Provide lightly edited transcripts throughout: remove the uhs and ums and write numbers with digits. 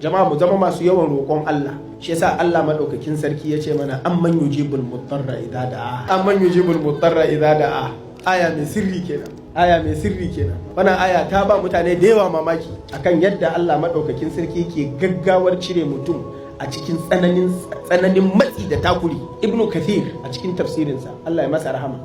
jama'a mu zama masu yawan roƙon Allah. Shi yasa Allah madaukakin sarki ya ce mana amman yujibul mutarra idza da'a, amman yujibul mutarra idza da'a. Aya mai sirri kenan, wannan aya ta ba mutane da yawa mamaki akan yadda Allah madaukakin sarki ke gaggawar cire mutum a cikin tsananin matsi da takuri. Ibnu Kathir a cikin tafsirinsa, Allah ya masa rahama,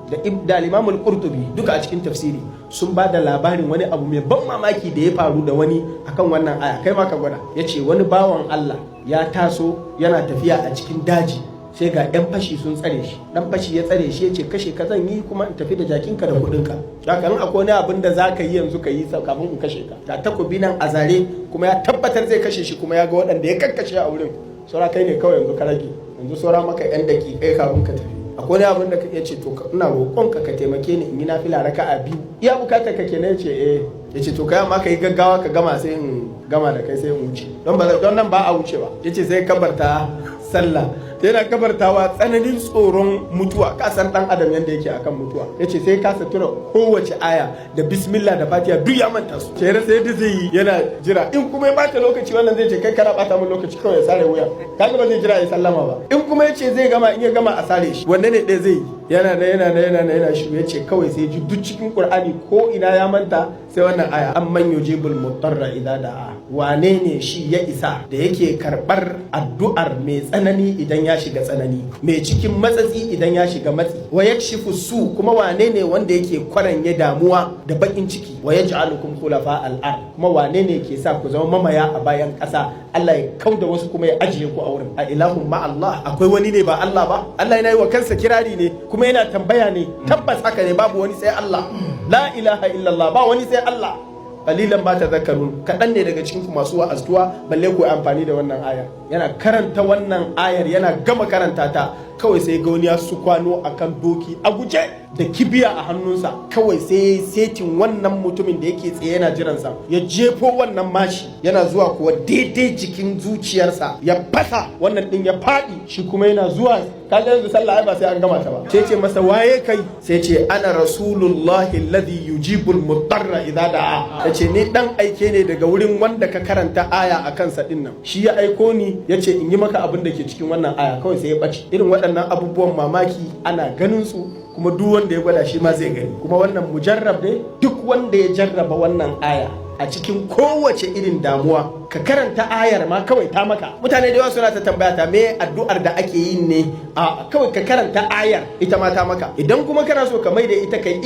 da Imam al-Qurtubi duka a cikin tafsiri sun ba da labarin wani abu mai ban mamaki da ya faru da wani akan wannan aya. Kai ma ka gwada. Yace wani bawan Allah ya taso yana tafiya a cikin daji, sai ga 'yan fashi sun tsare shi. Dan fashi ya tsare shi, ya ce kashe ka zan yi kuma in tafi da jakinka da kudinka. Haka in akwai wani abin da za ka yi yanzu ka yi kafin in kashe ka. Ga takobi nan a zare, kuma ya tabbatar zai kashe shi, kuma ya ga waɗanda ya kakkashe a wurin. Saura kai ne kawai yanzu ka rage, yanzu saura maka 'yan daƙiƙai kafin ka tafi. Akwai wani abin da ya ce to ina roƙonka ka taimake ni in yi nafila raka'a 2. Iya bukatar ka kenan, ya ce eh. Ya ce to kai amma ka yi gaggawa ka gama sai in gama da kai sai in wuce. Don nan ba a wuce ba. Ya ce sai kabarta sallah. Yana kabartawa tsananin tsoron mutuwa, kasan dan adam yanda yake akan mutuwa. Yace sai ka tura kowace aya da bismillah da fatiha duk ya manta su. Sai rasa yadda zai yi, yana jira. In kuma ya bata lokaci, wannan zai ce kai kana bata min lokaci, kawai ya sare wuya. Kaga ba zai jira ya sallama ba. In kuma yace zai gama, in ya gama a sare shi. Wanne ne ɗaya zai yi? Yana shi. Yace kawai sai ji duk cikin Qur'ani ko ina ya manta, sai wannan aya amman yujibul mutarra idza da'a. Wane ne shi ya isa da yake karbar addu'ar mai tsanani idan ya shiga tsanani, mai cikin matsatsi idan ya shiga matsi, wa yakshifu su, kuma wane ne wanda yake kwaranye damuwa da bakin ciki, wa yaj'alukum khulafa al-ard, kuma wane ne ke sa ku zama mamaya a bayan ƙasa, Allah ya kauda wasu kuma ya ajiye ku a wurin. A ilahun ma Allah, akwai wani ne ba Allah ba? Allah yana yi wa kansa kirari ne, kuma yana tambaya ne. Tabbas haka ne, babu wani sai Allah, la ilaha illallah, ba wani sai Allah. Kalilan ba ta zakarun, kaɗan ne daga cikin masu wa'aztuwa balle ku amfani da wannan ayar. Yana karanta wannan ayar, yana gama karanta ta, kawai sai ga wani ya su kwano akan doki a guje da kibiya a hannunsa. Kawai sai setin wannan mutumin da yake tsaye yana jiransa, ya jefo wannan mashi, yana zuwa kuwa daidai jikin zuciyarsa, ya fasa wannan din ya faɗi. Shi kuma yana zuwa, kaga yanzu sallah ai ba sai an gama ta ba. Sai ce masa waye kai? Sai ce ana rasulullahi alladhi yujibul mutarra idza da'a. Yace ni dan aike ne daga wurin wanda ka karanta aya a kansa din nan. Shi ya aiko ni, yace in yi maka abin da ke cikin wannan aya. Kawai sai ya bace. Irin waɗannan abubuwan mamaki ana ganin su, kuma duk wanda ya gwada shi ma zai gani. Kuma wannan mujarrab ne, duk wanda ya jarraba wannan aya a cikin kowace irin damuwa, ka karanta ayar ma kawai ta maka. Mutane da yawa suna ta tambaya ta me addu'ar da ake yin ne, a kawai ka karanta ayar ita ma ta maka. Idan kuma kana so ka maida ita kai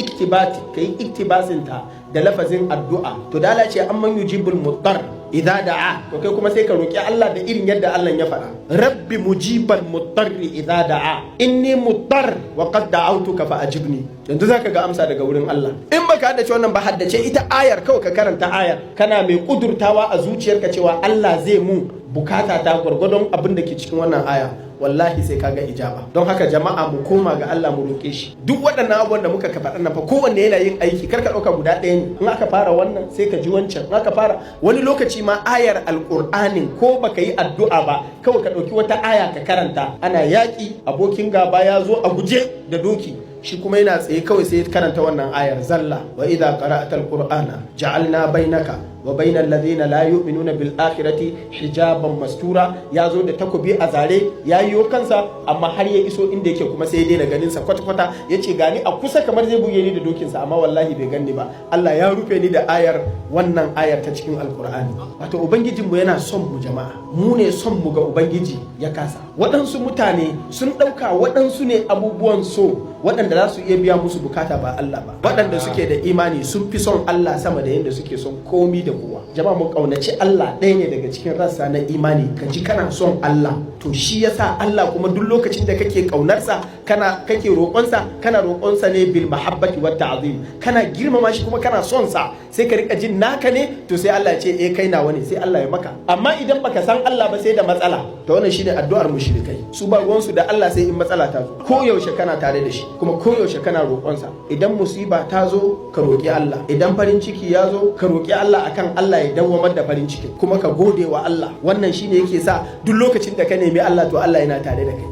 iktibasin ta da lafazin addu'a, to da Allah ce amman yujibul muttar idza da'a, to kai kuma sai ka roki Allah da irin yadda Allah ya faɗa. Rabbi mujibal muttarri idza da'a, inni muttar wa qad da'awtuka fa ajibni. Yanzu zaka ga amsa daga wurin Allah. In baka haddace wannan ba, haddace ita ayar, kawai ka karanta ayar, kana mai kudurtawa a zuciyarka cewa Allah zai mu bukata ta gwargwadon abin da ke cikin wannan aya, wallahi sai kaga ijaba. Don haka jama'a mu koma ga Allah, mu roƙe shi. Duk waɗannan abubuwan da muka faɗa nan fa kowanne yana yin aiki, karka ɗauka guda ɗaya ne. In aka fara wannan sai ka ji wancan, in aka fara wani lokaci ma ayar alƙur'anin ko baka yi addu'a ba, kawai ka ɗauki wata aya ka karanta. Ana yaƙi, abokin gaba ya zo a guje da doki, shi kuma yana tsaye, kawai sai karanta wannan ayar zalla. Wa idza qara'ta alqur'ana ja'alna bainaka wa bainal ladina la yu'minuna bil akhirati hijaban mastura. Ya zo da takobi a zare, ya yiwo kansa, amma har ya iso inda yake kuma sai ya daina ganin sa kwata-kwata. Yace gani a kusa kamar zai buge ni da dokinsa, amma wallahi bai ganni ba. Allah ya rufe ni da ayar, wannan ayar ta cikin alqur'ani. Wato ubangijinmu yana son mu jama'a, mu ne son mu ga ubangiji ya kasa. Waɗansu mutane sun ɗauka waɗansu ne abubuwan so waɗanda za su iya biya musu bukata ba Allah ba. Waɗanda suke da imani sun fi son Allah sama da yadda suke son komi da kowa. Jama'a mu kaunaci Allah, ɗaya ne daga cikin rassa na imani. Ka ji kana son Allah, to shi yasa Allah kuma duk lokacin da kake kaunarsa, kake roƙonsa, kana roƙonsa ne bil mahabbati wat ta'zim. Kana girmama shi kuma kana son sa, sai ka rika jin naka ne, to sai Allah ya ce eh kai nawa ne, sai Allah ya maka. Amma idan baka san Allah ba sai da matsala, to wannan shine addu'ar mushrikai. Su ba ruwansu da Allah sai in matsala ta zo. Ko yaushe kana tare da shi, kuma koyaushe kana roƙonsa. Idan musiba ta zo ka roƙi Allah, idan farin ciki ya zo ka roƙi Allah akan Allah ya dawwamar da farin ciki, kuma ka gode wa Allah. Wannan shine yake sa duk lokacin da ka nemi Allah, to Allah yana tare da kai.